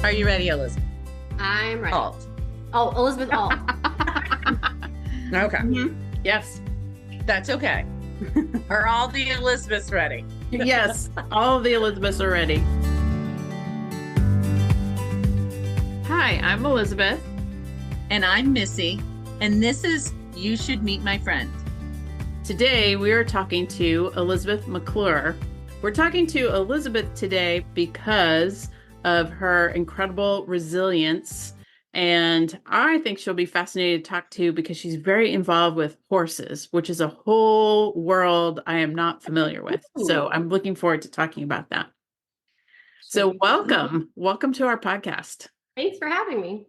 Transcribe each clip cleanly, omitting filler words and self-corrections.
Are you ready, Elizabeth? I'm ready. Alt. Oh, Elizabeth Alt. Okay. Mhm. Yes. That's okay. Are all the Elizabeths ready? Yes. All of the Elizabeths are ready. Hi, I'm Elizabeth. And I'm Missy. And this is You Should Meet My Friend. Today we are talking to Elizabeth McClure. We're talking to Elizabeth today because of her incredible resilience. And I think she'll be fascinating to talk to because she's very involved with horses, which is a whole world I am not familiar with. So I'm looking forward to talking about that. So welcome. Welcome to our podcast. Thanks for having me.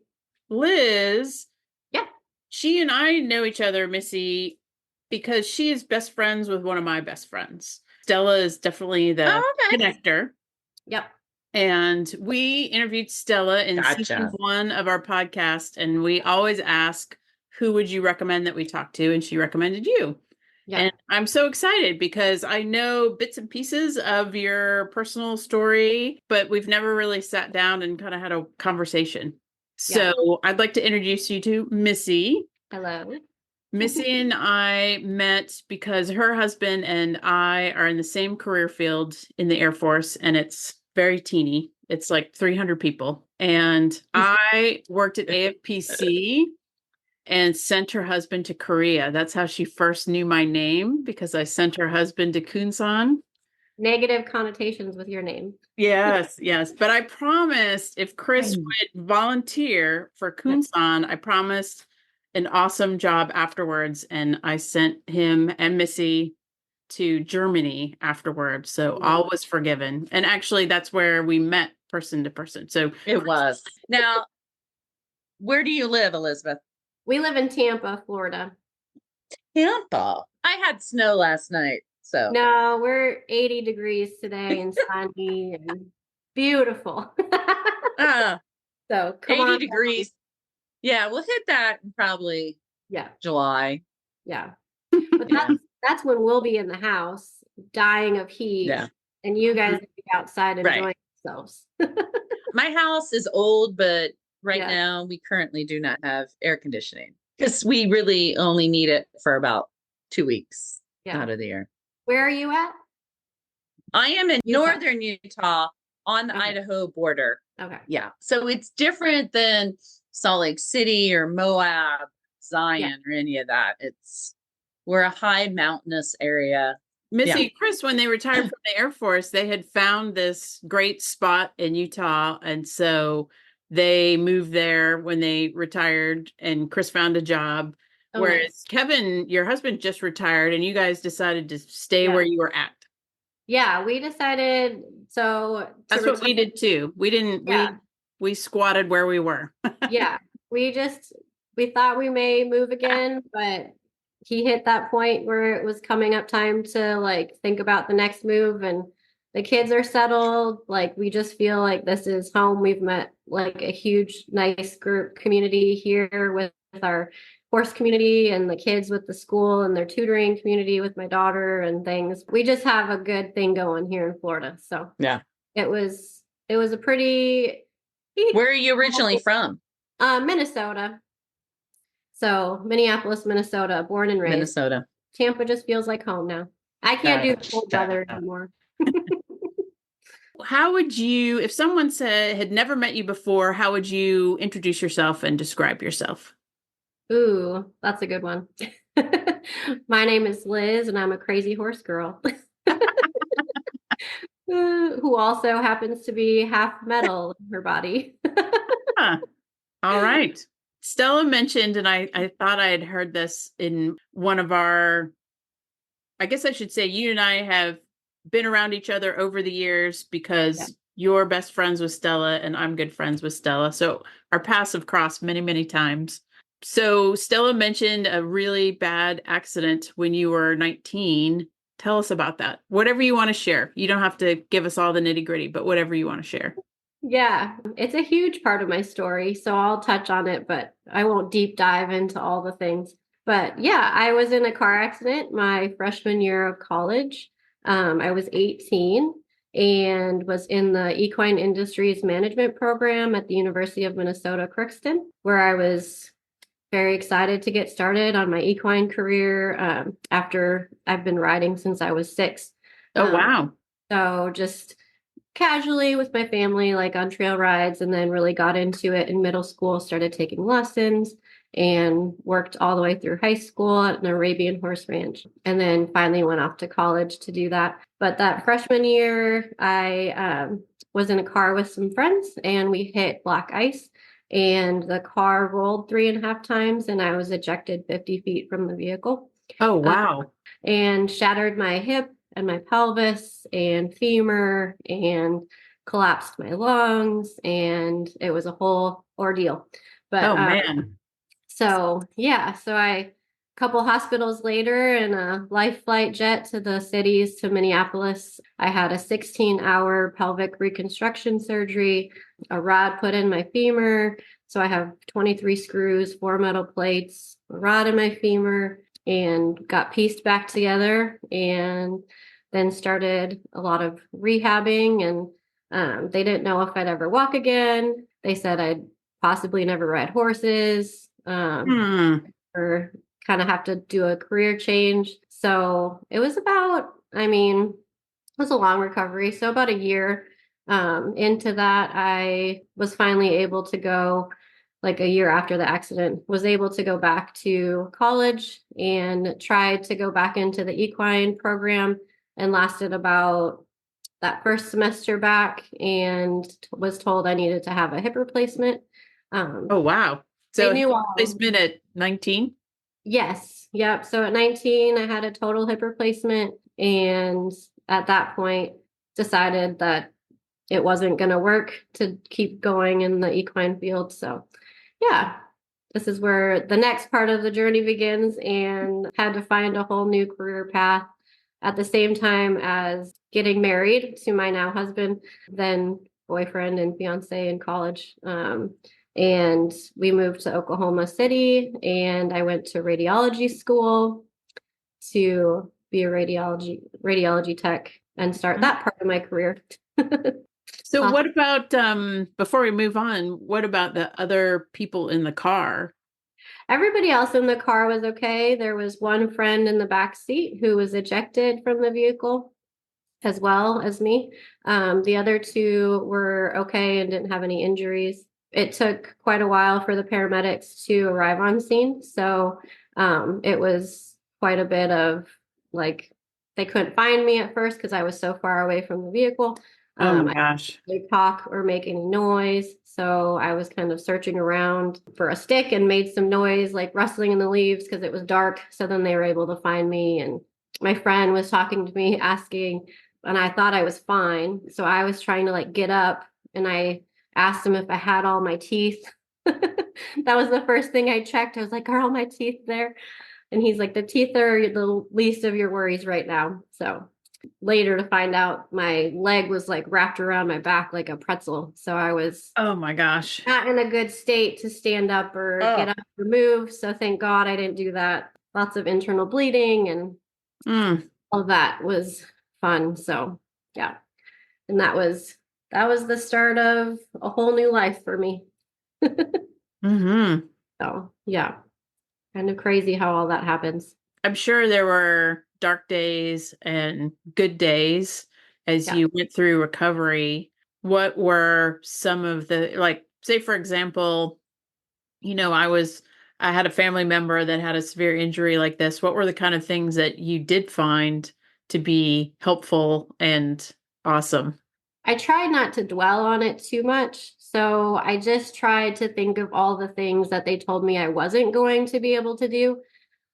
Liz. Yeah. She and I know each other, Missy, because she is best friends with one of my best friends. Stella is definitely the connector. Yep. And we interviewed Stella in season 1 of our podcast, and we always ask, who would you recommend that we talk to? And she recommended you. Yeah. And I'm so excited because I know bits and pieces of your personal story, but we've never really sat down and kind of had a conversation. So I'd like to introduce you to Missy. Hello. Missy and I met because her husband and I are in the same career field in the Air Force, and it's very teeny. It's like 300 people. And I worked at AFPC and sent her husband to Korea. That's how she first knew my name, because I sent her husband to Kunsan. Negative connotations with your name. Yes, yes. But I promised if Chris would volunteer for Kunsan, I promised an awesome job afterwards. And I sent him and Missy to Germany afterwards. So all was forgiven. And actually, that's where we met person to person. So it was. Now, where do you live, Elizabeth? We live in Tampa, Florida. Tampa? I had snow last night. So no, we're 80 degrees today and sunny and beautiful. So come 80 degrees. Down. Yeah, we'll hit that in probably July. Yeah. But that's when we'll be in the house dying of heat. Yeah. And you guys will be outside enjoying yourselves. My house is old, but now we currently do not have air conditioning because we really only need it for about 2 weeks out of the year. Where are you at? I am in northern Utah on the Idaho border. Okay. Yeah. So it's different than Salt Lake City or Moab, Zion, or any of that. We're a high mountainous area. Missy, Chris, when they retired from the Air Force, they had found this great spot in Utah. And so they moved there when they retired, and Chris found a job. Whereas Kevin, your husband, just retired, and you guys decided to stay where you were at. Yeah, we decided. So that's what we did too. We didn't, we squatted where we were. We thought we may move again, but he hit that point where it was coming up time to think about the next move, and the kids are settled. We just feel like this is home. We've met a huge, nice group community here with our horse community, and the kids with the school and their tutoring community with my daughter and things. We just have a good thing going here in Florida. So it was a pretty. Where are you originally from? Minnesota. So Minneapolis, Minnesota, born and raised. Minnesota. Tampa just feels like home now. I can't do cold weather anymore. How would you, if someone had never met you before, how would you introduce yourself and describe yourself? Ooh, that's a good one. My name is Liz, and I'm a crazy horse girl who also happens to be half metal in her body. All right. Stella mentioned, and I thought I had heard this in one of our, I guess I should say, you and I have been around each other over the years because you're best friends with Stella and I'm good friends with Stella. So our paths have crossed many, many times. So Stella mentioned a really bad accident when you were 19. Tell us about that. Whatever you want to share. You don't have to give us all the nitty gritty, but whatever you want to share. Yeah, it's a huge part of my story, so I'll touch on it, but I won't deep dive into all the things. But yeah, I was in a car accident my freshman year of college. I was 18, and was in the Equine Industries Management program at the University of Minnesota Crookston, where I was very excited to get started on my equine career after I've been riding since I was 6. Oh, wow. So just casually with my family, like on trail rides, and then really got into it in middle school, started taking lessons and worked all the way through high school at an Arabian horse ranch. And then finally went off to college to do that. But that freshman year, I was in a car with some friends and we hit black ice. And the car rolled 3.5 times and I was ejected 50 feet from the vehicle. Oh, wow. And shattered my hip and my pelvis and femur and collapsed my lungs. And it was a whole ordeal. But Oh, man. so a couple hospitals later in a life flight jet to the cities to Minneapolis, I had a 16-hour pelvic reconstruction surgery, a rod put in my femur. So I have 23 screws, 4 metal plates, a rod in my femur, and got pieced back together, and then started a lot of rehabbing. And they didn't know if I'd ever walk again. They said I'd possibly never ride horses. Or kind of have to do a career change. So it was it was a long recovery. So about a year into that, I was finally able to go, like a year after the accident, was able to go back to college and tried to go back into the equine program, and lasted about that first semester back and was told I needed to have a hip replacement. Oh, wow. So hip replacement at 19? Yes. Yep. So at 19, I had a total hip replacement, and at that point decided that it wasn't going to work to keep going in the equine field. So yeah, this is where the next part of the journey begins, and had to find a whole new career path at the same time as getting married to my now husband, then boyfriend and fiance in college. And we moved to Oklahoma City, and I went to radiology school to be a radiology tech and start that part of my career. So what about, before we move on, what about the other people in the car? Everybody else in the car was okay. There was one friend in the back seat who was ejected from the vehicle, as well as me. The other 2 were okay and didn't have any injuries. It took quite a while for the paramedics to arrive on scene. So it was quite a bit of, like, they couldn't find me at first because I was so far away from the vehicle. Oh my gosh. I couldn't talk or make any noise. So I was kind of searching around for a stick and made some noise, like rustling in the leaves, because it was dark. So then they were able to find me. And my friend was talking to me, asking, and I thought I was fine. So I was trying to, like, get up, and I asked him if I had all my teeth. That was the first thing I checked. I was like, are all my teeth there? And he's like, the teeth are the least of your worries right now. So later to find out my leg was, like, wrapped around my back like a pretzel. So I was, oh my gosh, not in a good state to stand up or get up or move. So thank God I didn't do that. Lots of internal bleeding and all that was fun. So yeah. And that was the start of a whole new life for me. So yeah, kind of crazy how all that happens. I'm sure there were dark days and good days as you went through recovery. What were some of the, like, say, for example, I had a family member that had a severe injury like this. What were the kind of things that you did find to be helpful and awesome? I tried not to dwell on it too much. So I just tried to think of all the things that they told me I wasn't going to be able to do.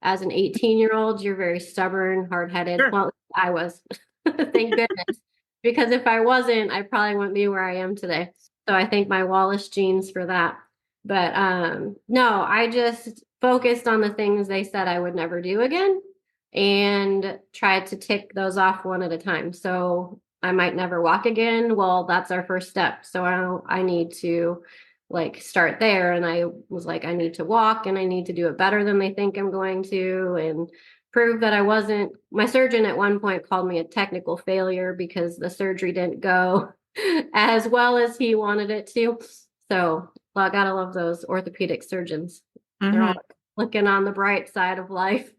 As an 18-year-old, you're very stubborn, hard-headed. Sure. Well, I was, thank goodness, because if I wasn't, I probably wouldn't be where I am today. So I thank my Wallace genes for that. But no, I just focused on the things they said I would never do again and tried to tick those off one at a time. So I might never walk again. Well, that's our first step. So I need to, like, start there. And I was like, I need to walk, and I need to do it better than they think I'm going to, and prove that I wasn't, my surgeon at one point called me a technical failure because the surgery didn't go as well as he wanted it to. So, well, I gotta love those orthopedic surgeons. They're all looking on the bright side of life.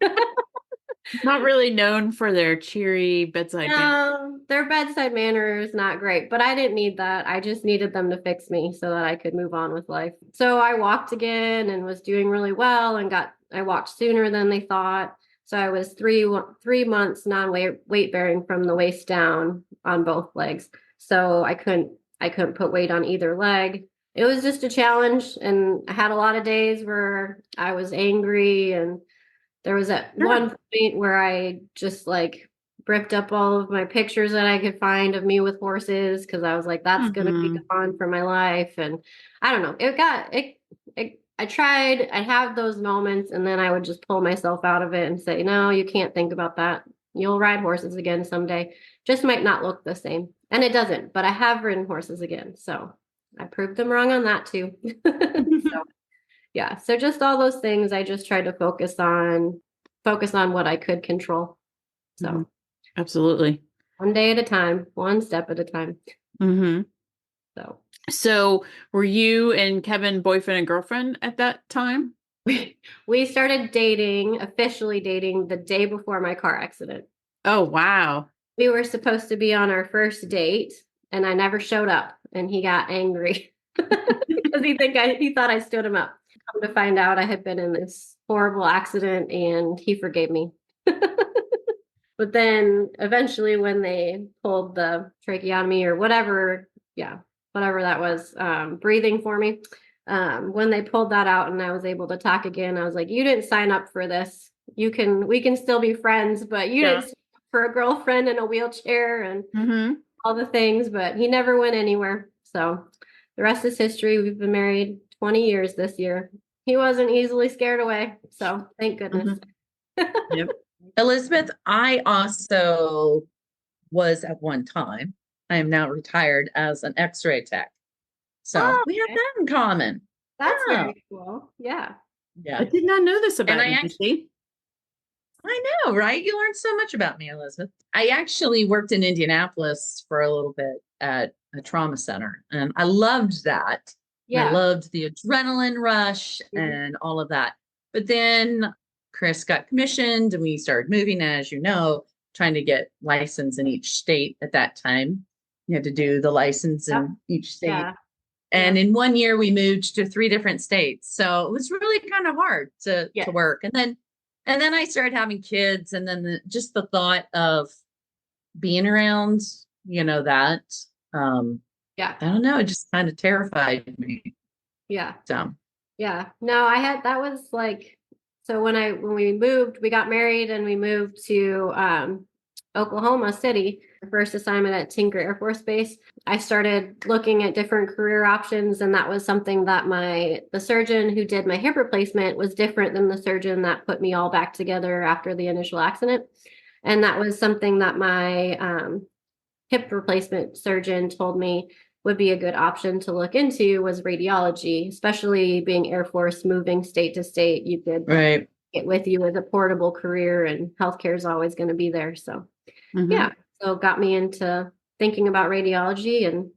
Not really known for their cheery bedside manner. No, their bedside manner is not great, but I didn't need that. I just needed them to fix me so that I could move on with life. So I walked again and was doing really well and I walked sooner than they thought. So I was 3 months weight bearing from the waist down on both legs. So I couldn't put weight on either leg. It was just a challenge, and I had a lot of days where I was angry, and there was at one point where I just like ripped up all of my pictures that I could find of me with horses because I was like, that's going to be gone for my life. And I don't know, I tried, I have those moments, and then I would just pull myself out of it and say, no, you can't think about that. You'll ride horses again someday. Just might not look the same. And it doesn't, but I have ridden horses again. So I proved them wrong on that too. So yeah. So just all those things, I just tried to focus on what I could control. So absolutely. One day at a time, one step at a time. So were you and Kevin boyfriend and girlfriend at that time? We started officially dating the day before my car accident. Oh, wow. We were supposed to be on our first date, and I never showed up, and he got angry because he thought I stood him up. Come to find out, I had been in this horrible accident, and he forgave me. But then eventually when they pulled the tracheotomy or whatever that was, breathing for me, when they pulled that out and I was able to talk again, I was like, you didn't sign up for this. We can still be friends, but you didn't sign up for a girlfriend in a wheelchair and all the things. But he never went anywhere. So the rest is history. We've been married 20 years this year. He wasn't easily scared away. So thank goodness. Yep. Elizabeth, I also was at one time. I am now retired as an X-ray tech. So we have that in common. That's very cool. Yeah. I did not know this about you. I know, right? You learned so much about me, Elizabeth. I actually worked in Indianapolis for a little bit at a trauma center, and I loved that. Yeah. I loved the adrenaline rush and all of that. But then Chris got commissioned and we started moving, as you know, trying to get license in each state at that time. You had to do the license in each state. Yeah. And in 1 year we moved to 3 different states. So it was really kind of hard to work. And then I started having kids, and then just the thought of being around, that, I don't know, it just kind of terrified me. Yeah. So, yeah, no, that was like, so when we moved, we got married and we moved to Oklahoma City, the first assignment at Tinker Air Force Base. I started looking at different career options, and that was something that the surgeon who did my hip replacement was different than the surgeon that put me all back together after the initial accident. And that was something that my hip replacement surgeon told me would be a good option to look into was radiology, especially being Air Force, moving state to state. You could get with you as a portable career, and healthcare is always going to be there. So so it got me into thinking about radiology, and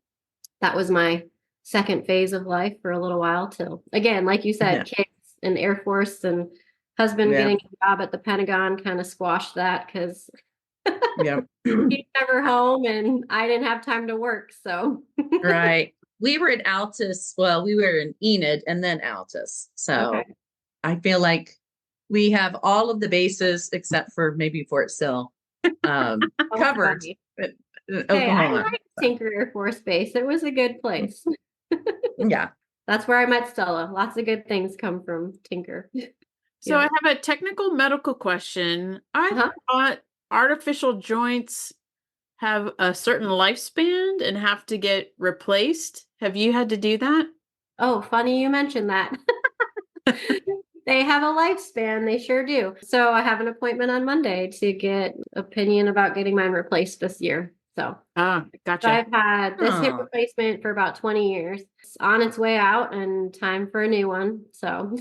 that was my second phase of life for a little while till, again, like you said, kids and Air Force and husband getting a job at the Pentagon kind of squashed that because he's never home and I didn't have time to work. So right. We were at Altus. Well, we were in Enid and then Altus. So I feel like we have all of the bases except for maybe Fort Sill covered. But Oklahoma. I liked Tinker Air Force Base. It was a good place. That's where I met Stella. Lots of good things come from Tinker. So I have a technical medical question. I thought artificial joints have a certain lifespan and have to get replaced. Have you had to do that? Oh, funny you mentioned that. They have a lifespan. They sure do. So I have an appointment on Monday to get opinion about getting mine replaced this year. So gotcha. So I've had this hip replacement for about 20 years. It's on its way out and time for a new one. So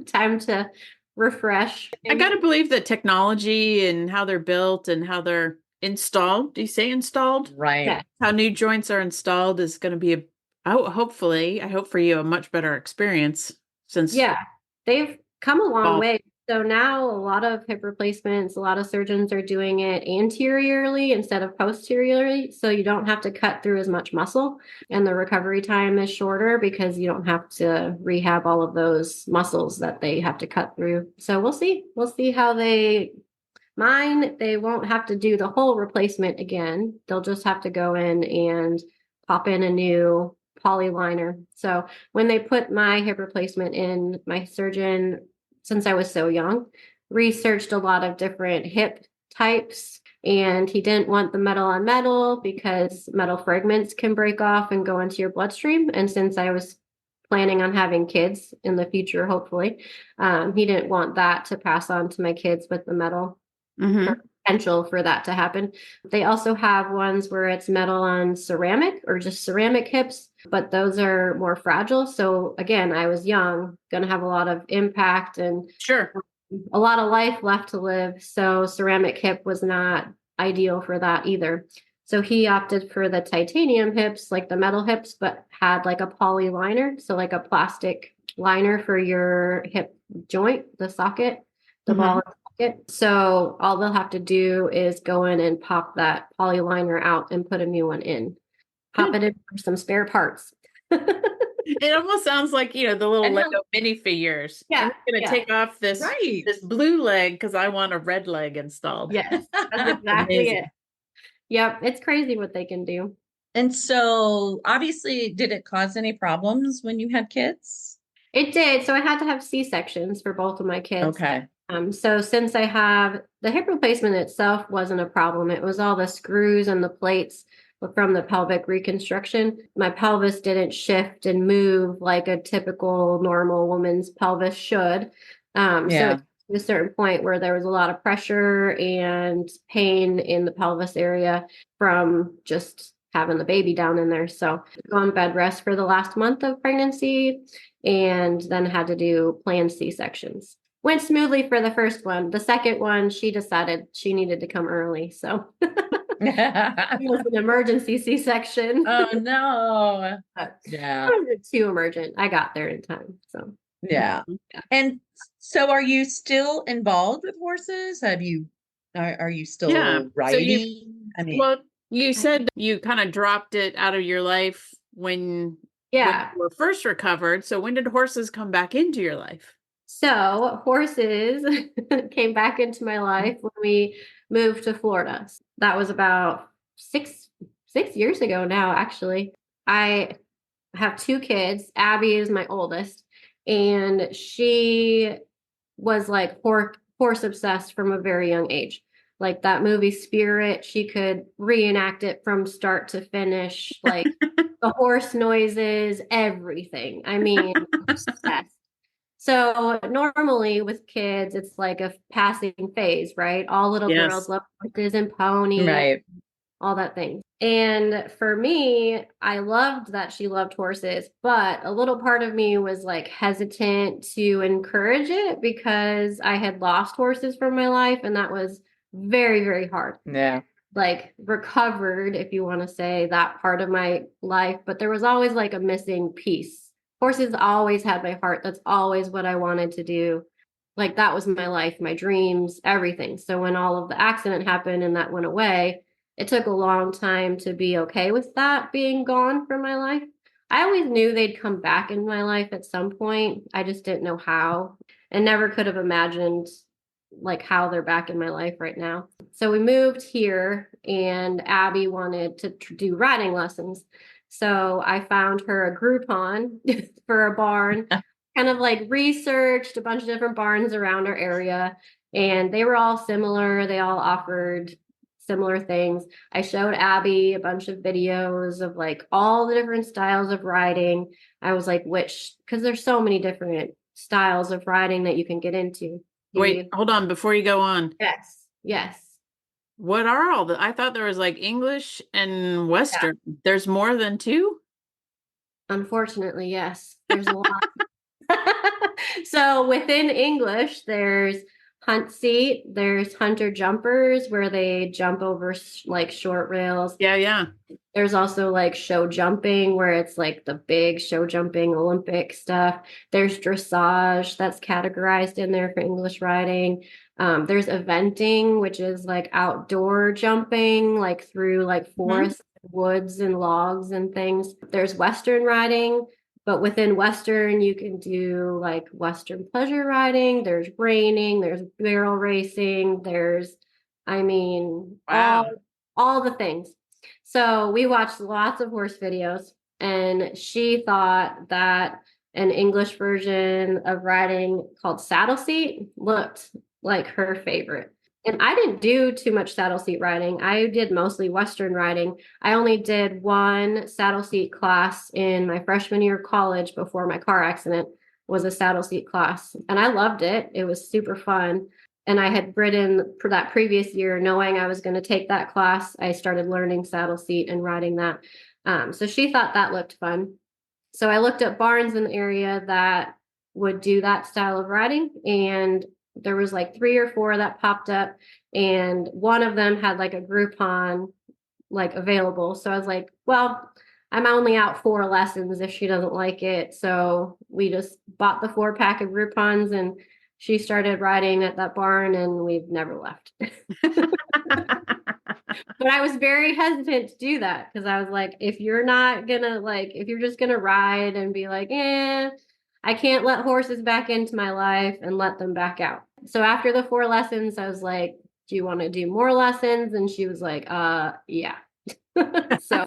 time to refresh. I gotta believe that technology and how they're built and how they're installed. Do you say installed? Right. Yeah. How new joints are installed is going to be hopefully, I hope for you, a much better experience since. Yeah, they've come a long Well- way. So now a lot of hip replacements, a lot of surgeons are doing it anteriorly instead of posteriorly. So you don't have to cut through as much muscle and the recovery time is shorter because you don't have to rehab all of those muscles that they have to cut through. So we'll see. We'll see how they they won't have to do the whole replacement again. They'll just have to go in and pop in a new poly liner. So when they put my hip replacement in, my surgeon, since I was so young, researched a lot of different hip types, and he didn't want the metal on metal because metal fragments can break off and go into your bloodstream. And since I was planning on having kids in the future, hopefully, he didn't want that to pass on to my kids with the metal. Potential for that to happen. They also have ones where it's metal on ceramic or just ceramic hips, but those are more fragile. So again, I was young, going to have a lot of impact and Sure. a lot of life left to live. So ceramic hip was not ideal for that either. So he opted for the titanium hips, like the metal hips, but had like a poly liner. So like a plastic liner for your hip joint, the socket, the ball socket. So all they'll have to do is go in and pop that poly liner out and put a new one in. Pop it in for some spare parts. It almost sounds like, the little And Lego minifigures. Yeah, I'm going to take off this Right. this blue leg because I want a red leg installed. Yes, that's exactly Amazing. it. Yep, it's crazy what they can do. And so obviously, did it cause any problems when you had kids? It did. So I had to have C-sections for both of my kids. Okay. So since I have the hip replacement itself wasn't a problem. It was all the screws and the plates from the pelvic reconstruction. My pelvis didn't shift and move like a typical normal woman's pelvis should. So Yeah. to a certain point where there was a lot of pressure and pain in the pelvis area from just having the baby down in there. So go on bed rest for the last month of pregnancy and then had to do planned C-sections. Went smoothly for the first one. The second one, she decided she needed to come early. So it was an emergency C-section. Oh no. But Yeah. it wasn't too emergent. I got there in time. So Yeah. And so are you still involved with horses? Are you still Yeah. So riding? I mean, Well, you said you kind of dropped it out of your life when you were first recovered. So when did horses come back into your life? So horses came back into my life when we moved to Florida. That was about six years ago now, actually. I have two kids. Abby is my oldest, and she was like horse obsessed from a very young age. Like that movie Spirit, she could reenact it from start to finish, like the horse noises, everything. I mean, obsessed. So normally with kids, it's like a passing phase, right? All little girls love horses and ponies, right. all that thing. And for me, I loved that she loved horses, but a little part of me was like hesitant to encourage it because I had lost horses from my life, and that was very, very hard. Yeah. Like recovered, if you want to say that part of my life, but there was always like a missing piece. Horses always had my heart. That's always what I wanted to do. Like that was my life, my dreams, everything. So when all of the accident happened and that went away, it took a long time to be okay with that being gone from my life. I always knew they'd come back in my life at some point. I just didn't know how, and never could have imagined like how they're back in my life right now. So we moved here and Abby wanted to do riding lessons. So I found her a Groupon for a barn, kind of like researched a bunch of different barns around our area, and they were all similar. They all offered similar things. I showed Abby a bunch of videos of like all the different styles of riding. I was like, because there's so many different styles of riding that you can get into. Wait, hold on before you go on. Yes. What are all I thought there was like English and Western. Yeah. There's more than two? Unfortunately, yes. There's a lot. So within English, there's hunt seat, there's hunter jumpers where they jump over like short rails. Yeah. There's also like show jumping where it's like the big show jumping Olympic stuff. There's dressage that's categorized in there for English riding. There's eventing, which is like outdoor jumping, like through like forests, woods and logs and things. There's Western riding, but within Western, you can do like Western pleasure riding. There's reining, there's barrel racing, there's, Wow. all the things. So we watched lots of horse videos, and she thought that an English version of riding called saddle seat looked like her favorite. And I didn't do too much saddle seat riding. I did mostly Western riding. I only did one saddle seat class in my freshman year of college before my car accident, was a saddle seat class. And I loved it. It was super fun. And I had ridden for that previous year, knowing I was going to take that class. I started learning saddle seat and riding that. So she thought that looked fun. So I looked up barns in the area that would do that style of riding, and there was like 3 or 4 that popped up, and one of them had like a Groupon like available. So I was like, well, I'm only out 4 lessons if she doesn't like it. So we just bought the 4-pack of Groupons, and she started riding at that barn, and we've never left. But I was very hesitant to do that because I was like, if you're just gonna ride and be like, I can't let horses back into my life and let them back out. So after the 4 lessons, I was like, do you want to do more lessons? And she was like, yeah. So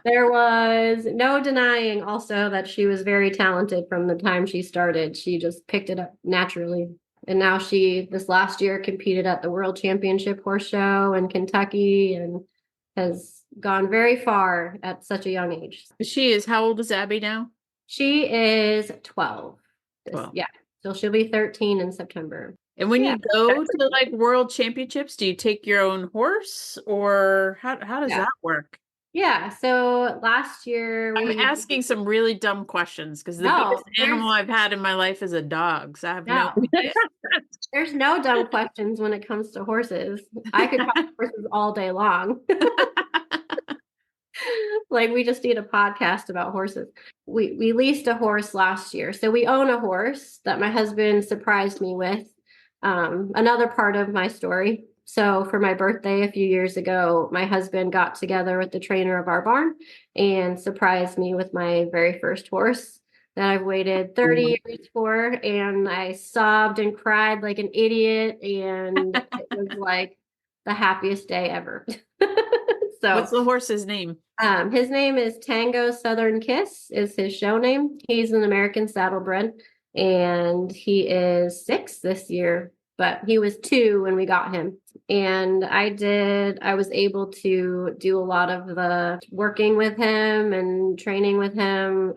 there was no denying also that she was very talented from the time she started. She just picked it up naturally. And now she, this last year, competed at the World Championship Horse Show in Kentucky and has gone very far at such a young age. How old is Abby now? She is 12. 12. Yeah. So she'll be 13 in September. And when you go to like world championships, do you take your own horse, or how does that work? Yeah. So last year I'm asking some really dumb questions because the biggest animal I've had in my life is a dog. So I have no idea. There's no dumb questions when it comes to horses. I could talk horses all day long. Like we just need a podcast about horses. We leased a horse last year. So we own a horse that my husband surprised me with. Another part of my story. So for my birthday a few years ago, my husband got together with the trainer of our barn and surprised me with my very first horse that I've waited 30 years for. And I sobbed and cried like an idiot. And it was like the happiest day ever. So what's the horse's name? His name is Tango Southern Kiss is his show name. He's an American saddlebred, and he is 6 this year, but he was 2 when we got him. And I was able to do a lot of the working with him and training with him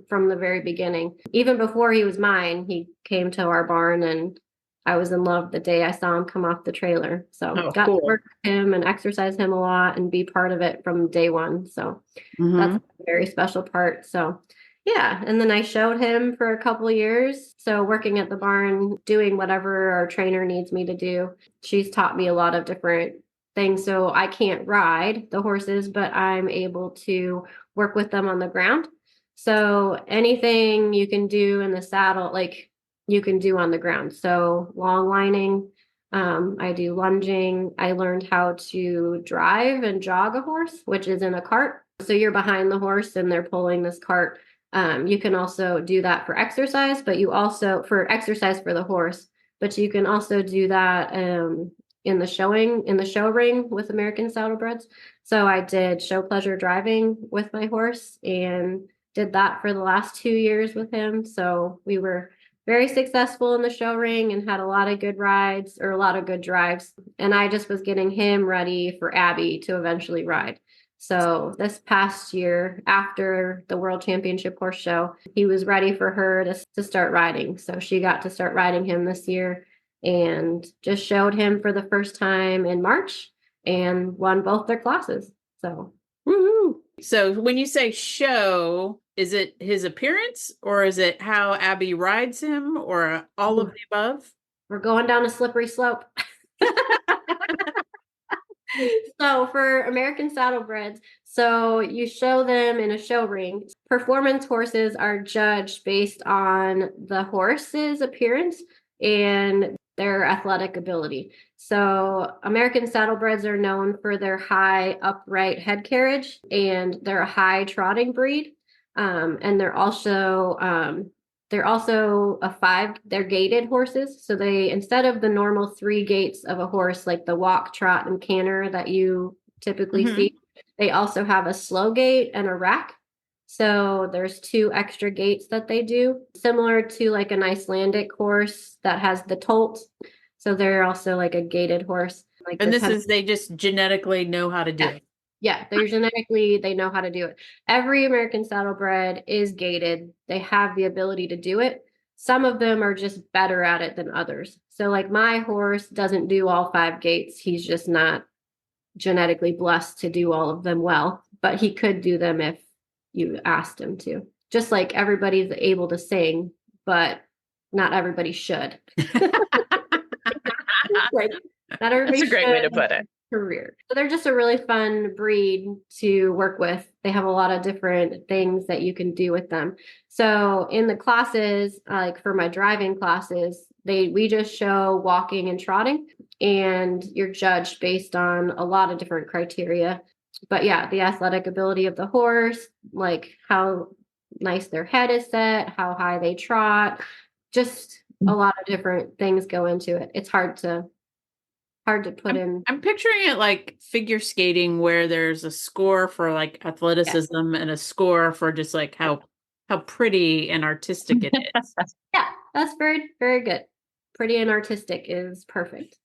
from the very beginning. Even before he was mine, he came to our barn, and I was in love the day I saw him come off the trailer. So got to work with him and exercise him a lot and be part of it from day one. So that's a very special part. So yeah. And then I showed him for a couple of years. So working at the barn, doing whatever our trainer needs me to do. She's taught me a lot of different things. So I can't ride the horses, but I'm able to work with them on the ground. So anything you can do in the saddle, like you can do on the ground. So long lining, I do lunging. I learned how to drive and jog a horse, which is in a cart. So you're behind the horse and they're pulling this cart. You can also do that for exercise, but you also for exercise for the horse, but you can also do that in the show ring with American Saddlebreds. So I did show pleasure driving with my horse and did that for the last 2 years with him. So we were very successful in the show ring and had a lot of good rides or a lot of good drives. And I just was getting him ready for Abby to eventually ride. So this past year, after the World Championship Horse Show, he was ready for her to start riding. So she got to start riding him this year and just showed him for the first time in March and won both their classes. So, woohoo! So when you say show, is it his appearance, or is it how Abby rides him, or all of the above? We're going down a slippery slope. So for American saddlebreds, so you show them in a show ring. Performance horses are judged based on the horse's appearance and their athletic ability. So American saddlebreds are known for their high upright head carriage, and they're a high trotting breed. And they're also they're gaited horses. So they, instead of the normal 3 gaits of a horse, like the walk, trot, and canter that you typically see, they also have a slow gait and a rack. So there's 2 extra gaits that they do, similar to like an Icelandic horse that has the tolt. So they're also like a gaited horse. Like And they just genetically know how to do it. Yeah, they know how to do it. Every American saddlebred is gaited. They have the ability to do it. Some of them are just better at it than others. So like my horse doesn't do all 5 gaits. He's just not genetically blessed to do all of them well, but he could do them if you asked him to. Just like everybody's able to sing, but not everybody should. Like, not everybody That's a great way to should. put it. Career. So they're just a really fun breed to work with. They have a lot of different things that you can do with them. So in the classes, like for my driving classes, we just show walking and trotting, and you're judged based on a lot of different criteria. But yeah, the athletic ability of the horse, like how nice their head is set, how high they trot, just a lot of different things go into it. It's hard to put in. I'm picturing it like figure skating, where there's a score for like athleticism and a score for just like how pretty and artistic it is. Yeah, that's very, very good. Pretty and artistic is perfect.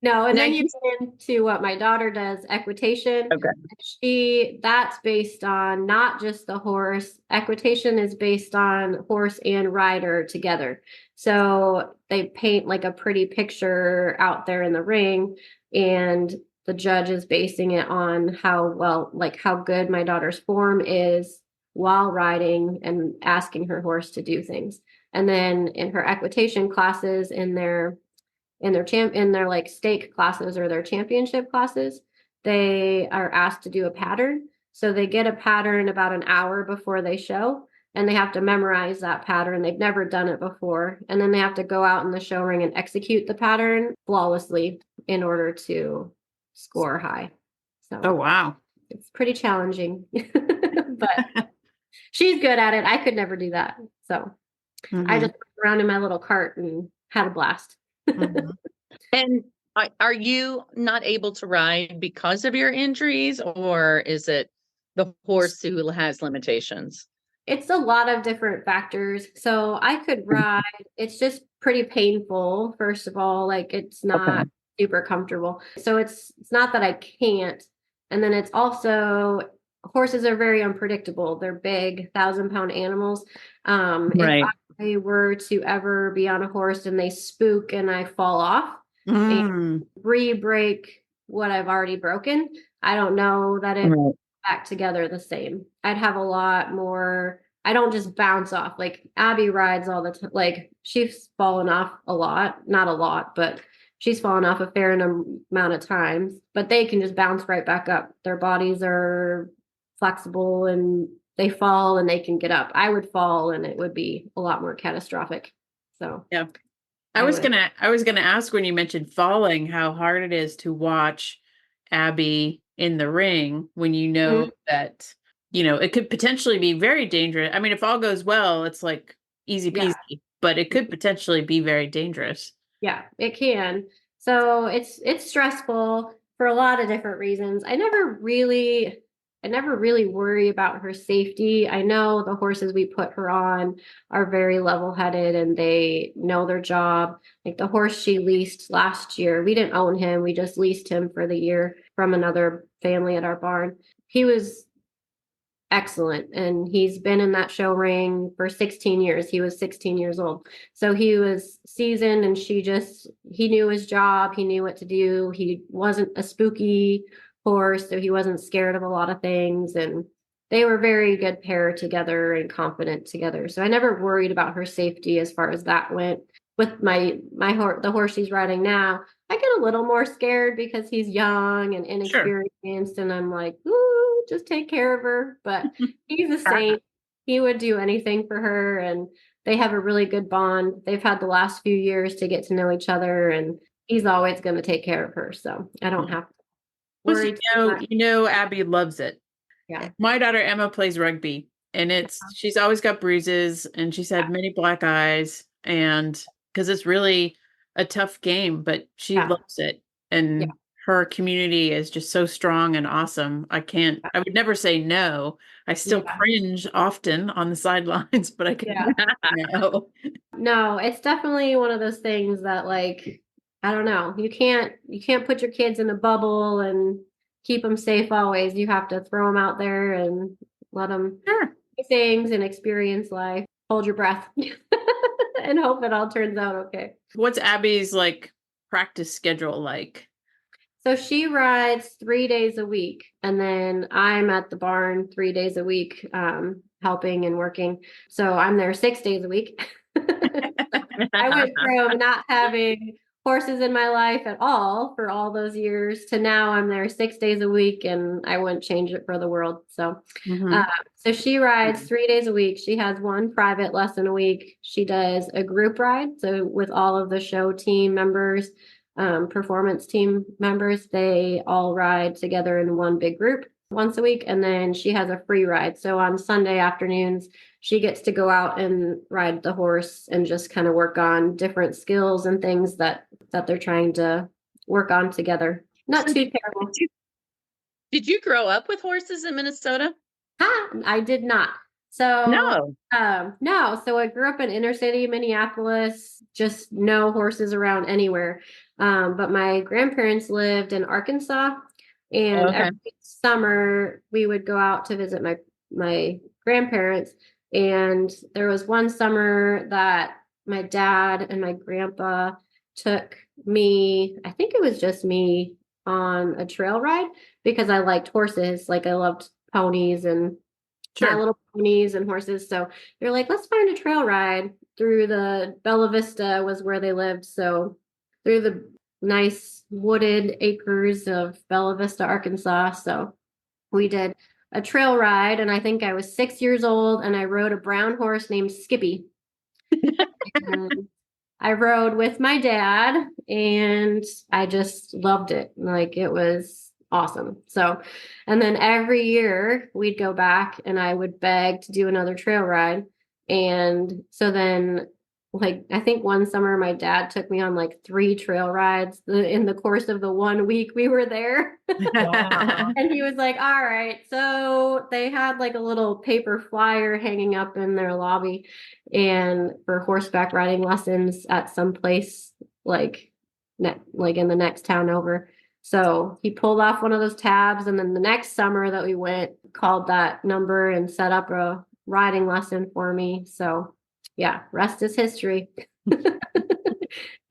No, and then you get into what my daughter does, equitation. Okay. That's based on not just the horse. Equitation is based on horse and rider together. So they paint like a pretty picture out there in the ring, and the judge is basing it on how good my daughter's form is while riding, and asking her horse to do things. And then in her equitation classes, in their like stake classes or their championship classes, they are asked to do a pattern. So they get a pattern about an hour before they show, and they have to memorize that pattern. They've never done it before. And then they have to go out in the show ring and execute the pattern flawlessly in order to score high. So oh, wow. It's pretty challenging, but she's good at it. I could never do that. So I just went around in my little cart and had a blast. And are you not able to ride because of your injuries, or is it the horse who has limitations? It's a lot of different factors. So I could ride. It's just pretty painful, first of all. Like, it's not super comfortable. So it's not that I can't. And then it's also, horses are very unpredictable. They're big, 1,000-pound animals. Right. If I were to ever be on a horse and they spook and I fall off and re-break what I've already broken, I don't know that it back together the same. I'd have a lot more. I don't just bounce off. Like Abby rides all the time. Like, she's fallen off a lot, not a lot, but she's fallen off a fair amount of times, but they can just bounce right back up. Their bodies are flexible and they fall and they can get up. I would fall and it would be a lot more catastrophic. So yeah. I was gonna ask, when you mentioned falling, how hard it is to watch Abby in the ring when you know that, it could potentially be very dangerous. I mean, if all goes well, it's like easy peasy, but it could potentially be very dangerous. Yeah, it can. So it's stressful for a lot of different reasons. I never really worry about her safety. I know the horses we put her on are very level-headed and they know their job. Like the horse she leased last year, we didn't own him. We just leased him for the year from another family at our barn. He was excellent, and he's been in that show ring for 16 years. He was 16 years old. So he was seasoned, and he knew his job. He knew what to do. He wasn't a spooky horse, so he wasn't scared of a lot of things. And they were very good pair together and confident together. So I never worried about her safety as far as that went. With the horse she's riding now, I get a little more scared because he's young and Sure. inexperienced, and I'm like, ooh, just take care of her. But he's a saint. He would do anything for her, and they have a really good bond. They've had the last few years to get to know each other, and he's always going to take care of her. So I don't have to Plus, worry too much. Abby loves it. Yeah. My daughter Emma plays rugby, and she's always got bruises, and she's had many black eyes, and because it's really a tough game, but she loves it. And her community is just so strong and awesome. I would never say no. I still cringe often on the sidelines, but I can no. No, it's definitely one of those things that, like, I don't know. You can't put your kids in a bubble and keep them safe always. You have to throw them out there and let them do things and experience life. Hold your breath and hope it all turns out okay. What's Abby's like practice schedule like? So she rides 3 days a week, and then I'm at the barn 3 days a week, helping and working. So I'm there 6 days a week. I went from not having horses in my life at all for all those years to now I'm there 6 days a week, and I wouldn't change it for the world. So, so she rides 3 days a week. She has one private lesson a week. She does a group ride. So with all of the show team members, performance team members, they all ride together in one big group once a week. And then she has a free ride. So on Sunday afternoons, she gets to go out and ride the horse and just kind of work on different skills and things that they're trying to work on together. Not too terrible. Did you grow up with horses in Minnesota? I did not. So no. So I grew up in inner city Minneapolis, just no horses around anywhere. But my grandparents lived in Arkansas, and every summer we would go out to visit my grandparents. And there was one summer that my dad and my grandpa took me, I think it was just me, on a trail ride because I liked horses. Like I loved ponies and My Little Ponies and horses. So they're like, let's find a trail ride through the Bella Vista was where they lived. So through the nice wooded acres of Bella Vista, Arkansas. So we did a trail ride, and I think I was 6 years old, and I rode a brown horse named Skippy. And I rode with my dad, and I just loved it. Like it was awesome. So, and then every year we'd go back and I would beg to do another trail ride. And so then, like, I think one summer my dad took me on like 3 trail rides in the course of the 1 week we were there. And he was like, all right. So they had like a little paper flyer hanging up in their lobby and for horseback riding lessons at some place like in the next town over. So he pulled off one of those tabs, and then the next summer that we went, called that number and set up a riding lesson for me. So yeah, rest is history.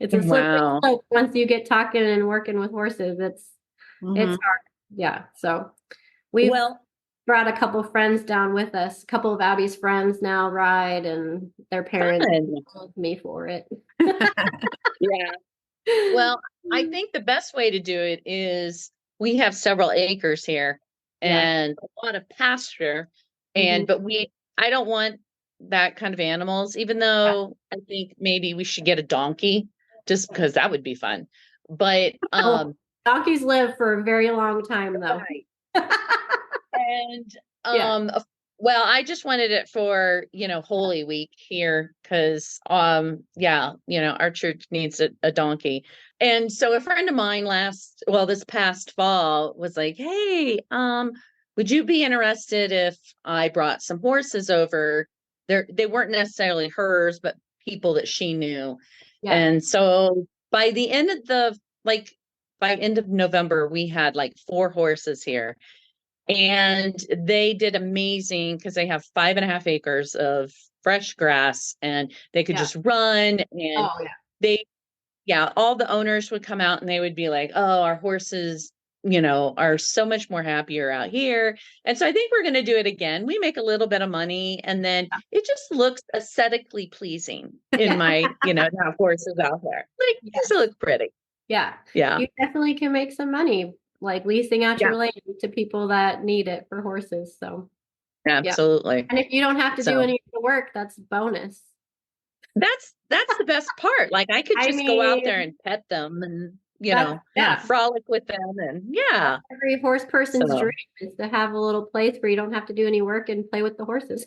It's a slippery slope once you get talking and working with horses. It's hard. Yeah. So we brought a couple friends down with us. A couple of Abby's friends now ride, and their parents told me for it. Yeah. Well, I think the best way to do it is we have several acres here and a lot of pasture, and but I don't want that kind of animals, even though I think maybe we should get a donkey just because that would be fun. But donkeys live for a very long time though. And well, I just wanted it for, Holy Week here because our church needs a donkey. And so a friend of mine this past fall was like, hey, would you be interested if I brought some horses over? They weren't necessarily hers, but people that she knew. Yeah. And so by end of November, we had like 4 horses here. And they did amazing because they have 5.5 acres of fresh grass, and they could just run. And all the owners would come out and they would be like, oh, our horses are so much more happier out here. And so I think we're going to do it again. We make a little bit of money and then it just looks aesthetically pleasing in my, to have horses out there. Like, these look pretty. Yeah. Yeah. You definitely can make some money, like leasing out Yeah. your land to people that need it for horses. So Absolutely. and if you don't have to do So- any of the work, that's bonus. That's the best part. Like, I could I just go out there mean, and pet them and, yeah. frolic with them and Every horse person's So- dream is to have a little place where you don't have to do any work and play with the horses.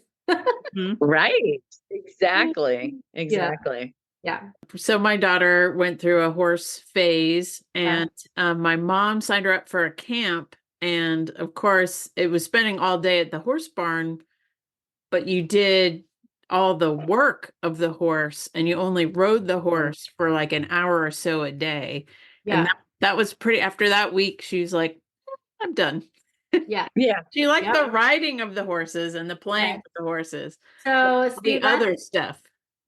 Right. Exactly. Exactly. Yeah. So my daughter went through a horse phase, and my mom signed her up for a camp. And of course, it was spending all day at the horse barn, but you did all the work of the horse and you only rode the horse for like an hour or so a day. Yeah. And that was pretty, after that week, she was like, I'm done. Yeah. Yeah. She liked the riding of the horses and the playing with the horses. So The Steve, other stuff.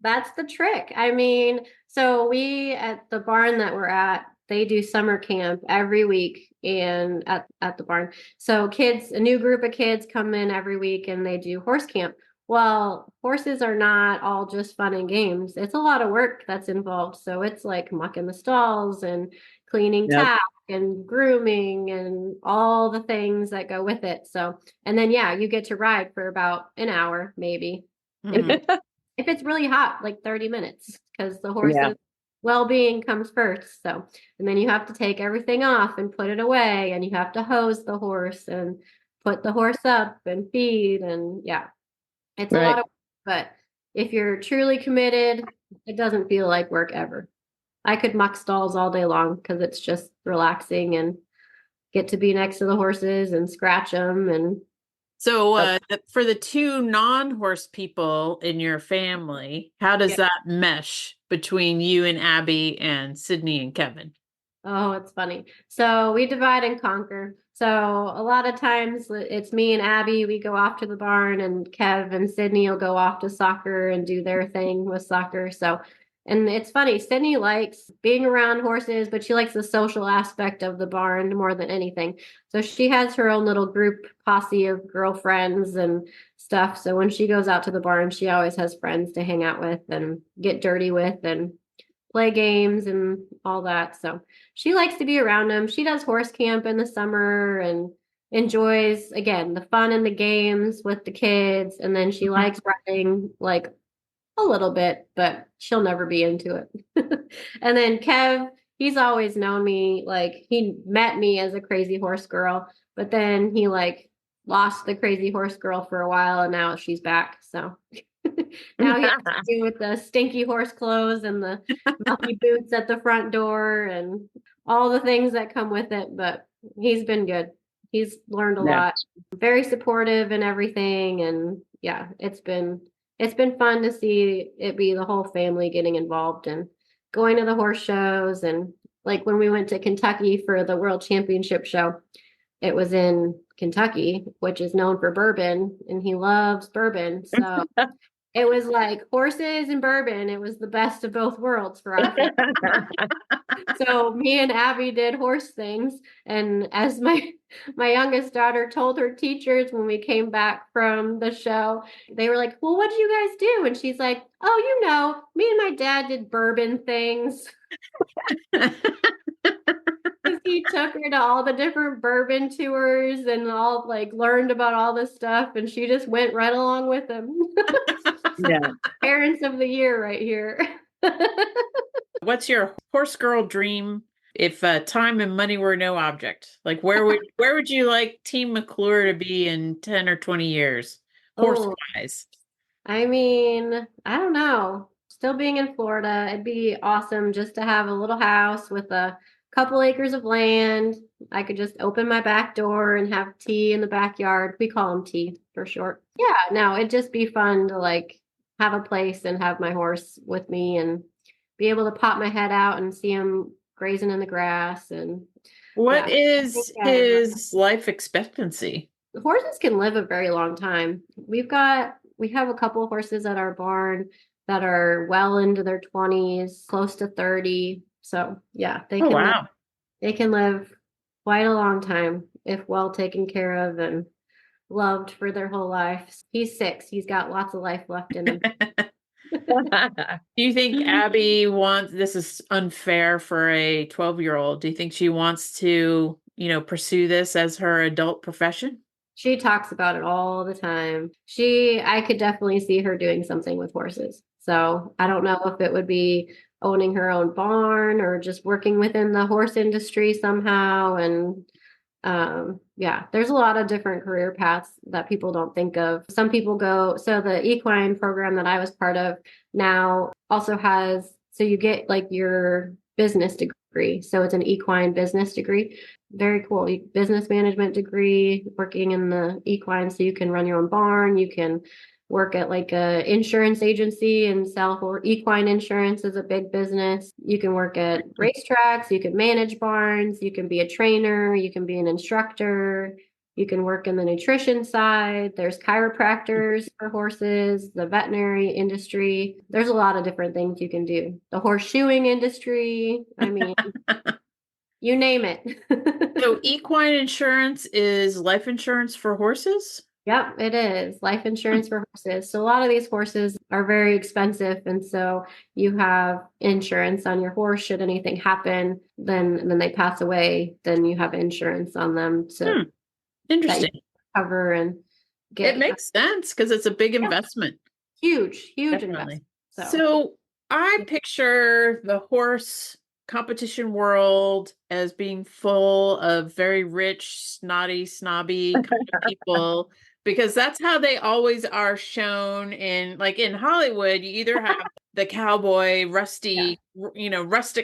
that's the trick. I mean, so we at the barn that we're at, they do summer camp every week and at the barn. So a new group of kids come in every week and they do horse camp. Well, horses are not all just fun and games. It's a lot of work that's involved. So it's like mucking the stalls and cleaning tack and grooming and all the things that go with it. So, and then, you get to ride for about an hour, maybe. Mhm. If it's really hot, like 30 minutes, because the horse's well-being comes first. So, and then you have to take everything off and put it away, and you have to hose the horse and put the horse up and feed. And it's a lot of work, but if you're truly committed, it doesn't feel like work ever. I could muck stalls all day long because it's just relaxing and get to be next to the horses and scratch them. And so for the two non-horse people in your family, how does that mesh between you and Abby and Sydney and Kevin? oh, it's funny. So we divide and conquer. So a lot of times it's me and Abby, we go off to the barn, and Kev and Sydney will go off to soccer and do their thing with soccer. So, and it's funny, Sydney likes being around horses, but she likes the social aspect of the barn more than anything. So she has her own little group posse of girlfriends and stuff. So when she goes out to the barn, she always has friends to hang out with and get dirty with and play games and all that. So she likes to be around them. She does horse camp in the summer and enjoys, again, the fun and the games with the kids. And then she likes riding like a little bit, but she'll never be into it. And then Kev, he's always known me, like he met me as a crazy horse girl, but then he like lost the crazy horse girl for a while and now she's back. So now he has to do with the stinky horse clothes and the mucky boots at the front door and all the things that come with it. But he's been good. He's learned a lot. Very supportive and everything. And it's been fun to see it be the whole family getting involved and going to the horse shows. And like when we went to Kentucky for the World Championship show, it was in Kentucky, which is known for bourbon, and he loves bourbon. So it was like horses and bourbon. It was the best of both worlds for our family. So me and Abby did horse things. And as my youngest daughter told her teachers when we came back from the show, they were like, well, what did you guys do? And she's like, oh, me and my dad did bourbon things. He took her to all the different bourbon tours and all like learned about all this stuff. And she just went right along with him. Parents of the year right here. What's your horse girl dream if time and money were no object? Like where would you like Team McClure to be in 10 or 20 years, horse wise? I mean, I don't know. Still being in Florida, it'd be awesome just to have a little house with a couple acres of land. I could just open my back door and have tea in the backyard. We call them tea for short. Yeah, no, it'd just be fun to like have a place and have my horse with me and be able to pop my head out and see him grazing in the grass. And what is his life expectancy? Horses can live a very long time. We have a couple of horses at our barn that are well into their 20s, close to 30. So they can live quite a long time if well taken care of and loved for their whole life. He's 6. He's got lots of life left in him. Do you think Abby wants, this is unfair for a 12-year-old. Do you think she wants to, pursue this as her adult profession? She talks about it all the time. I could definitely see her doing something with horses. So I don't know if it would be owning her own barn or just working within the horse industry somehow. And yeah, there's a lot of different career paths that people don't think of. Some people so the equine program that I was part of now also has, so you get like your business degree. So it's an equine business degree. Very cool. Business management degree, working in the equine, so you can run your own barn. You can work at like a insurance agency and sell for equine insurance is a big business. You can work at racetracks. You can manage barns. You can be a trainer. You can be an instructor. You can work in the nutrition side. There's chiropractors for horses, the veterinary industry. There's a lot of different things you can do. The horseshoeing industry. I mean, you name it. So equine insurance is life insurance for horses? Yep, it is life insurance for horses. So a lot of these horses are very expensive. And so you have insurance on your horse. Should anything happen, then they pass away, then you have insurance on them to Interesting. Cover and get. It makes sense because it's a big investment. Huge Definitely. investment. So I picture the horse competition world as being full of very rich, snobby kind of people, because that's how they always are shown in Hollywood. You either have the cowboy, rustic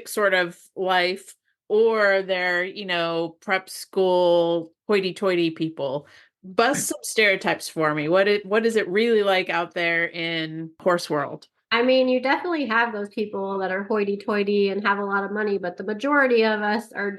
sort of life, or they're, prep school, hoity-toity people. Bust some stereotypes for me. What is it really like out there in horse world? I mean, you definitely have those people that are hoity-toity and have a lot of money, but the majority of us are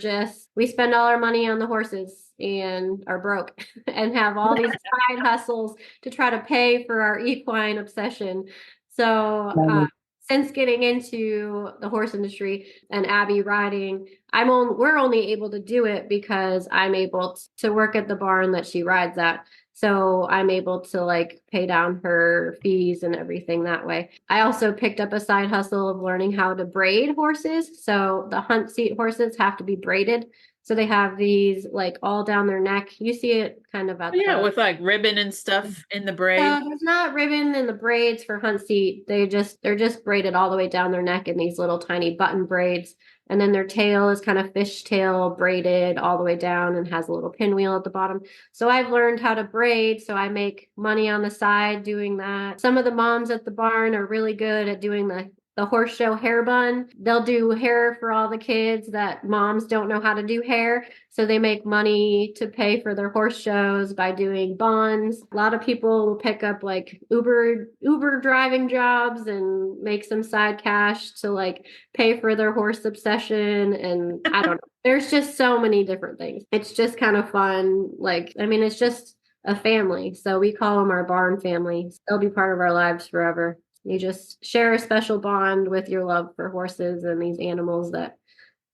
we spend all our money on the horses and are broke and have all these side hustles to try to pay for our equine obsession. So since getting into the horse industry and Abby riding, we're only able to do it because I'm able to work at the barn that she rides at. So I'm able to pay down her fees and everything that way. I also picked up a side hustle of learning how to braid horses. So the hunt seat horses have to be braided. So they have these all down their neck. You see it kind of with ribbon and stuff in the braid. So there's not ribbon in the braids for hunt seat. They're just braided all the way down their neck in these little tiny button braids. And then their tail is kind of fishtail braided all the way down and has a little pinwheel at the bottom. So I've learned how to braid. So I make money on the side doing that. Some of the moms at the barn are really good at doing the horse show hair bun. They'll do hair for all the kids that moms don't know how to do hair. So they make money to pay for their horse shows by doing buns. A lot of people will pick up Uber driving jobs and make some side cash to pay for their horse obsession. And I don't know. There's just so many different things. It's just kind of fun. It's just a family. So we call them our barn family. They'll be part of our lives forever. You just share a special bond with your love for horses and these animals that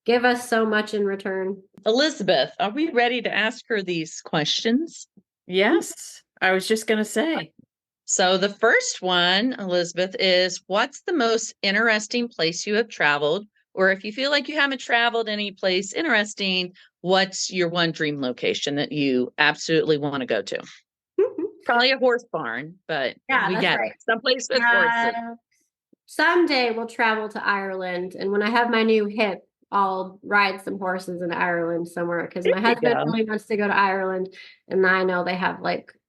give us so much in return. Elizabeth, are we ready to ask her these questions? Yes, I was just going to say. So the first one, Elizabeth, is what's the most interesting place you have traveled? Or if you feel like you haven't traveled any place interesting, what's your one dream location that you absolutely want to go to? Probably a horse barn, but we get it. Someplace with horses. Someday we'll travel to Ireland, and when I have my new hip, I'll ride some horses in Ireland somewhere because my husband really wants to go to Ireland, and I know they have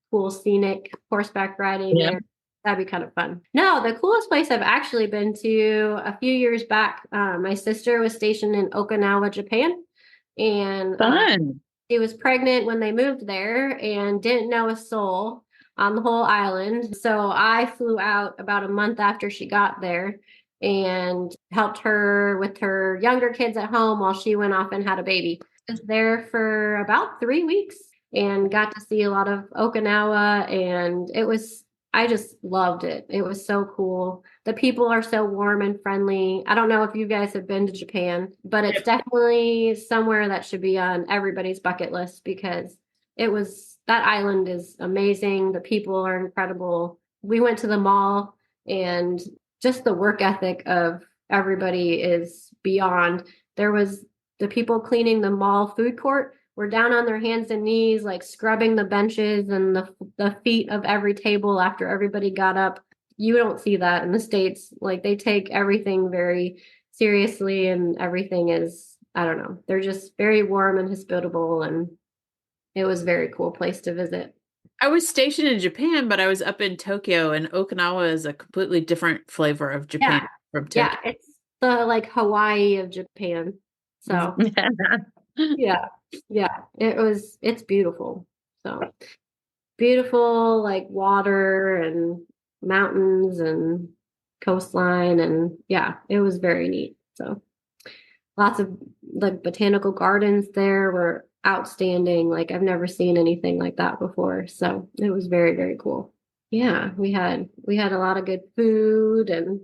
cool scenic horseback riding there. That'd be kind of fun. No, the coolest place I've actually been to a few years back, my sister was stationed in Okinawa, Japan, and she was pregnant when they moved there and didn't know a soul on the whole island. So I flew out about a month after she got there and helped her with her younger kids at home while she went off and had a baby. I was there for about 3 weeks and got to see a lot of Okinawa, and it was I just loved it. It was so cool. The people are so warm and friendly. I don't know if you guys have been to Japan, but it's definitely somewhere that should be on everybody's bucket list because that island is amazing. The people are incredible. We went to the mall and just the work ethic of everybody is beyond. There was the people cleaning the mall food court were down on their hands and knees, like scrubbing the benches and the feet of every table after everybody got up. You don't see that in the States. Like they take everything very seriously and everything is, I don't know, they're just very warm and hospitable. And it was a very cool place to visit. I was stationed in Japan, but I was up in Tokyo, and Okinawa is a completely different flavor of Japan from Tokyo. Yeah, it's the like Hawaii of Japan. So yeah, it's beautiful. So beautiful, like water and mountains and coastline. And yeah, it was very neat. So lots of the botanical gardens there were outstanding. Like I've never seen anything like that before. So it was very, very cool. Yeah, we had a lot of good food and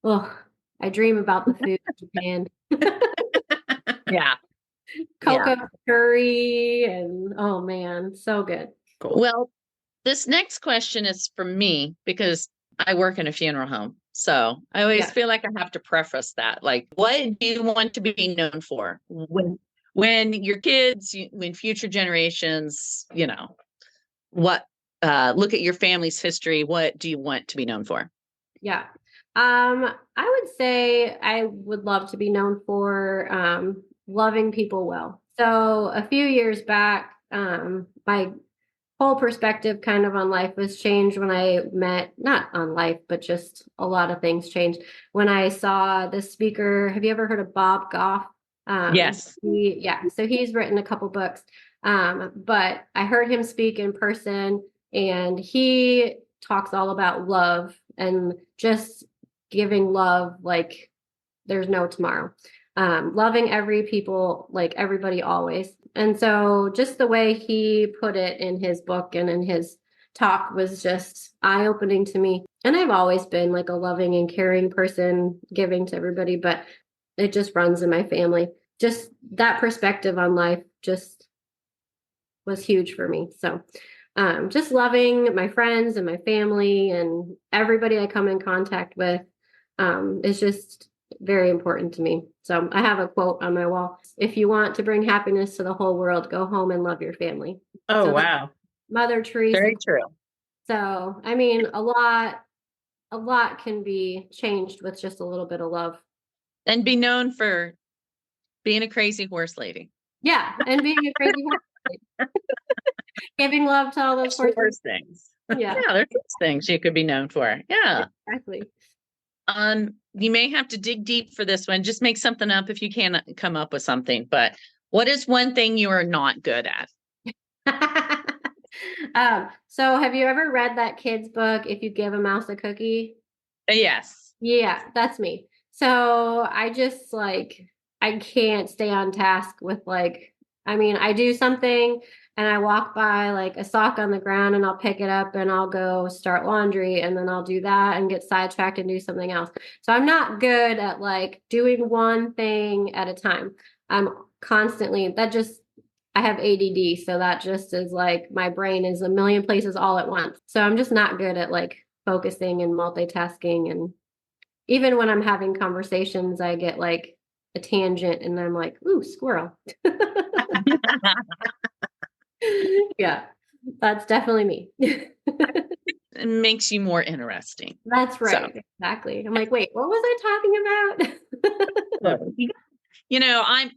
I dream about the food in Japan. Yeah. Cocoa curry and oh man, so good. Cool. Well, this next question is from me because I work in a funeral home. So I always feel like I have to preface that. Like, what do you want to be known for when your kids, when future generations, what look at your family's history, what do you want to be known for? Yeah. I would say I would love to be known for loving people well. So a few years back, my whole perspective kind of on life was changed when I met, not on life, but just a lot of things changed when I saw this speaker. Have you ever heard of Bob Goff? Yes. So he's written a couple books, but I heard him speak in person and he talks all about love and just giving love like there's no tomorrow. Loving every people, like everybody always. And so just the way he put it in his book and in his talk was just eye-opening to me. And I've always been like a loving and caring person, giving to everybody, but it just runs in my family. Just that perspective on life just was huge for me. So just loving my friends and my family and everybody I come in contact with is just very important to me. So I have a quote on my wall. If you want to bring happiness to the whole world, go home and love your family. Oh, So wow. Mother Teresa. Very true. So, I mean, a lot can be changed with just a little bit of love. And be known for being a crazy horse lady. Yeah. And being a crazy horse lady. Giving love to all those Horse things. Yeah. Yeah, there's things you could be known for. Yeah. Exactly. You may have to dig deep for this one. Just make something up if you can't come up with something. But what is one thing you are not good at? So have you ever read that kid's book, If You Give a Mouse a Cookie? Yes. Yeah, that's me. So I just I can't stay on task with I do something and I walk by like a sock on the ground and I'll pick it up and I'll go start laundry and then I'll do that and get sidetracked and do something else. So I'm not good at doing one thing at a time. I'm constantly, I have ADD. So that just is my brain is a million places all at once. So I'm just not good at focusing and multitasking. And even when I'm having conversations, I get a tangent and I'm like, ooh, squirrel. Yeah, that's definitely me. It makes you more interesting. That's right. So. Exactly. I'm like, wait, what was I talking about?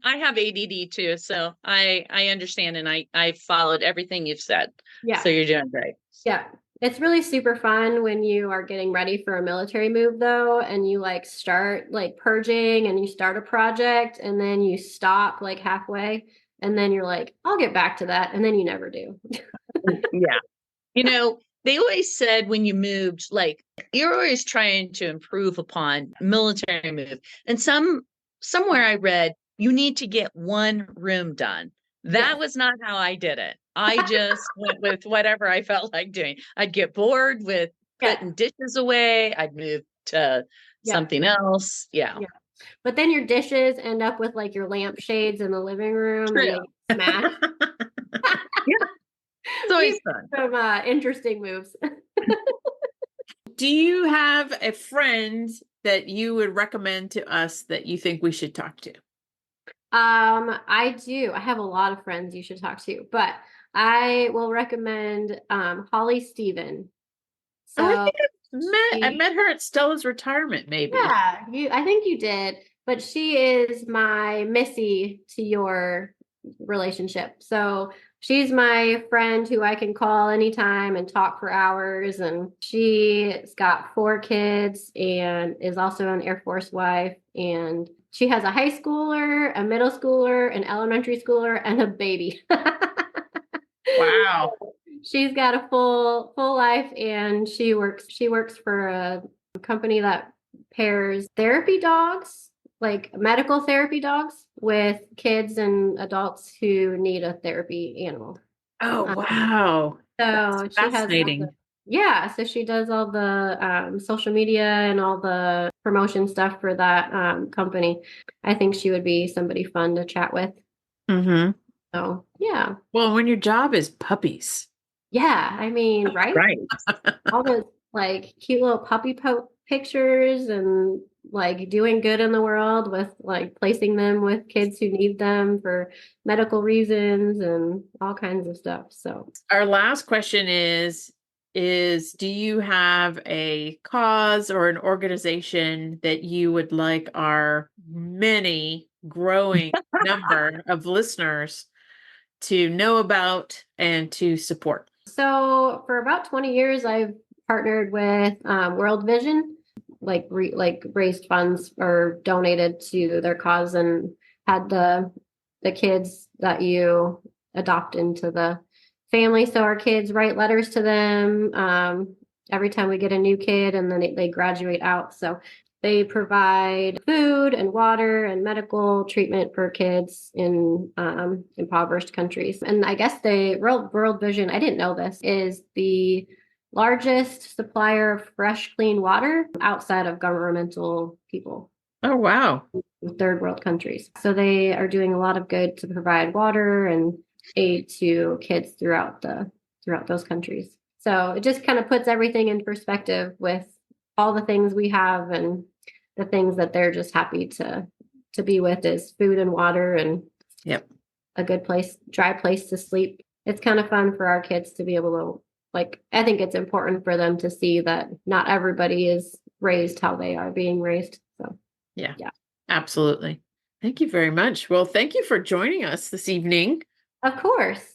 I have ADD too, so I understand and I followed everything you've said. Yeah. So you're doing great. Yeah. It's really super fun when you are getting ready for a military move though, and you start purging and you start a project and then you stop halfway and then you're like, I'll get back to that. And then you never do. Yeah. They always said when you moved, you're always trying to improve upon military move. And somewhere I read, you need to get one room done. That was not how I did it. I just went with whatever I felt like doing. I'd get bored with Yeah. putting dishes away. I'd move to Yeah. something else. Yeah. Yeah. But then your dishes end up with like your lampshades in the living room and True. they get smashed. It's always fun. Some interesting moves. Do you have a friend that you would recommend to us that you think we should talk to? I do. I have a lot of friends you should talk to, but I will recommend Holly Steven. Oh, I So think I met her at Stella's retirement, maybe. yeah, I think you did, but she is my Missy to your relationship. So she's my friend who I can call anytime and talk for hours. And she's got 4 kids and is also an Air Force wife. And she has a high schooler, a middle schooler, an elementary schooler, and a baby. Wow. She's got a full life, and she works for a company that pairs therapy dogs, like medical therapy dogs, with kids and adults who need a therapy animal. Oh, wow. So That's she has fascinating. so she does all the social media and all the promotion stuff for that company. I think she would be somebody fun to chat with. Mm-hmm. So yeah. Well, when your job is puppies. Yeah, I mean, right? Right. All those like cute little puppy pictures and like doing good in the world with like placing them with kids who need them for medical reasons and all kinds of stuff. So Our last question is do you have a cause or an organization that you would like our many growing number of listeners to know about and to support? So for about 20 years, I've partnered with World Vision, like raised funds or donated to their cause, and had the kids that you adopt into the family. So our kids write letters to them every time we get a new kid, and then they graduate out. So they provide food and water and medical treatment for kids in impoverished countries. And I guess the World Vision, I didn't know this, is the largest supplier of fresh, clean water outside of governmental people. Oh, wow. Third world countries. So they are doing a lot of good to provide water and aid to kids throughout those countries. So it just kind of puts everything in perspective with all the things we have and the things that they're just happy to be with is food and water and a good place, dry place to sleep. It's kind of fun for our kids to be able to, like, I think it's important for them to see that not everybody is raised how they are being raised. So yeah, absolutely. Thank you very much. Well, thank you for joining us this evening. Of course.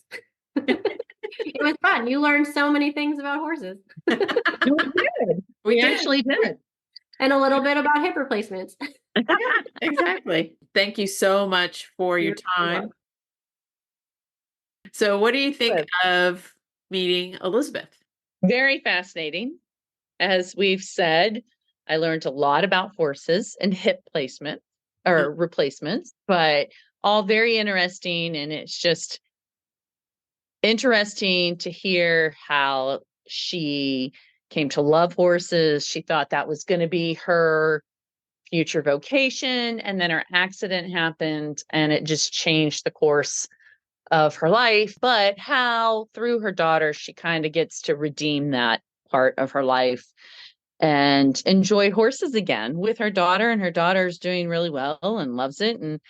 It was fun. You learned so many things about horses. We actually did. And a little bit about hip replacements. Exactly. Thank you so much for your time. So what do you think of meeting Elizabeth? Very fascinating. As we've said, I learned a lot about horses and hip placement or replacements, but all very interesting. And it's just interesting to hear how she came to love horses. She thought that was going to be her future vocation. And then her accident happened and it just changed the course of her life. But how through her daughter, she kind of gets to redeem that part of her life and enjoy horses again with her daughter. And her daughter's doing really well and loves it and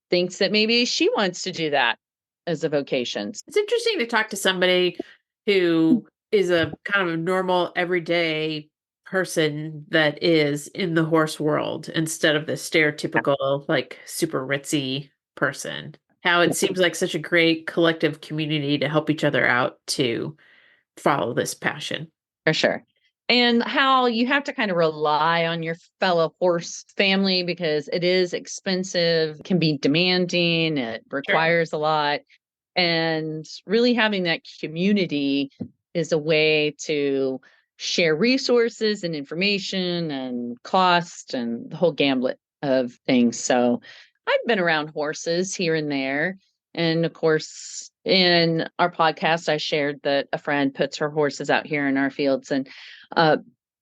thinks that maybe she wants to do that as a vocation. It's interesting to talk to somebody who is a kind of a normal, everyday person that is in the horse world instead of the stereotypical, like super ritzy person. How it seems like such a great collective community to help each other out to follow this passion. For sure. And how you have to kind of rely on your fellow horse family because it is expensive, can be demanding, it requires a lot. And really having that community is a way to share resources and information and cost and the whole gambit of things. So I've been around horses here and there. And of course, in our podcast, I shared that a friend puts her horses out here in our fields, and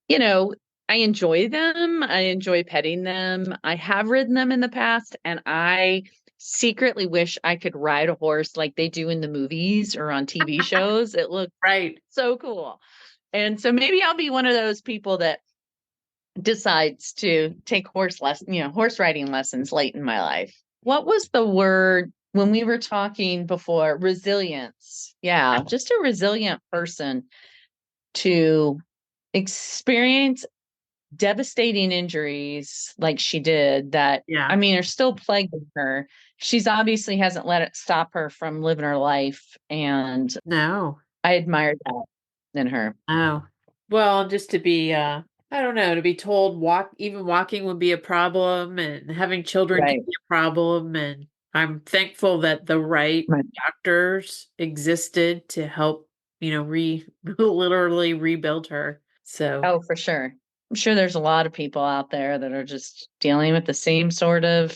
you know, I enjoy them. I enjoy petting them. I have ridden them in the past, and I secretly wish I could ride a horse like they do in the movies or on TV shows. It looks Right. so cool. And so maybe I'll be one of those people that decides to take horse riding lessons late in my life. What was the word when we were talking before? Resilience. Yeah, just a resilient person to experience devastating injuries like she did that, Yeah. I mean, are still plaguing her. She's obviously hasn't let it stop her from living her life. And No. I admired that in her. Oh. Well, just to be I don't know, to be told even walking would be a problem and having children Right. can be a problem. And I'm thankful that the right Right. doctors existed to help, literally rebuild her. So Oh, for sure. I'm sure there's a lot of people out there that are just dealing with the same sort of,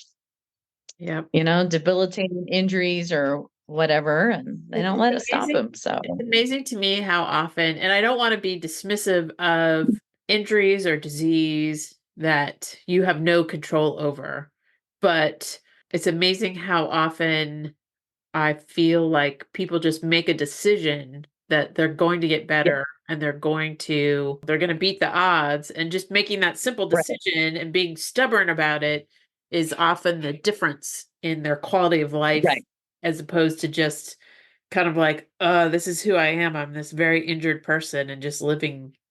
yeah. Debilitating injuries or whatever, and they don't let it stop them. So It's amazing to me how often, and I don't want to be dismissive of injuries or disease that you have no control over, but it's amazing how often I feel like people just make a decision that they're going to get better and they're going to beat the odds, and just making that simple Right. decision and being stubborn about it is often the difference in their quality of life, Right. as opposed to just kind of like, this is who I am. I'm this very injured person, and just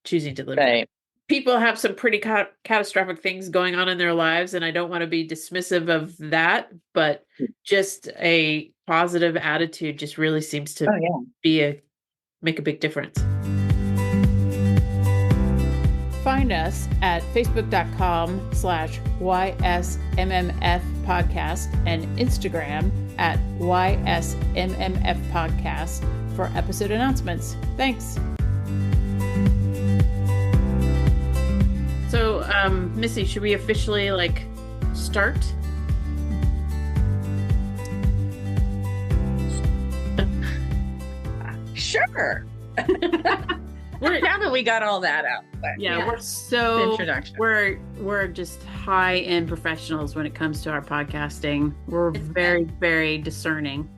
choosing to live. Right. People have some pretty catastrophic things going on in their lives, and I don't want to be dismissive of that, but just a positive attitude just really seems to make a big difference. Find us at facebook.com/YSMMF podcast and Instagram at YSMMF podcast for episode announcements. Thanks. So, Missy, should we officially start? Sure. Now that we got all that out. Yeah, we're so Introduction. we're just high-end professionals when it comes to our podcasting. We're very, very discerning.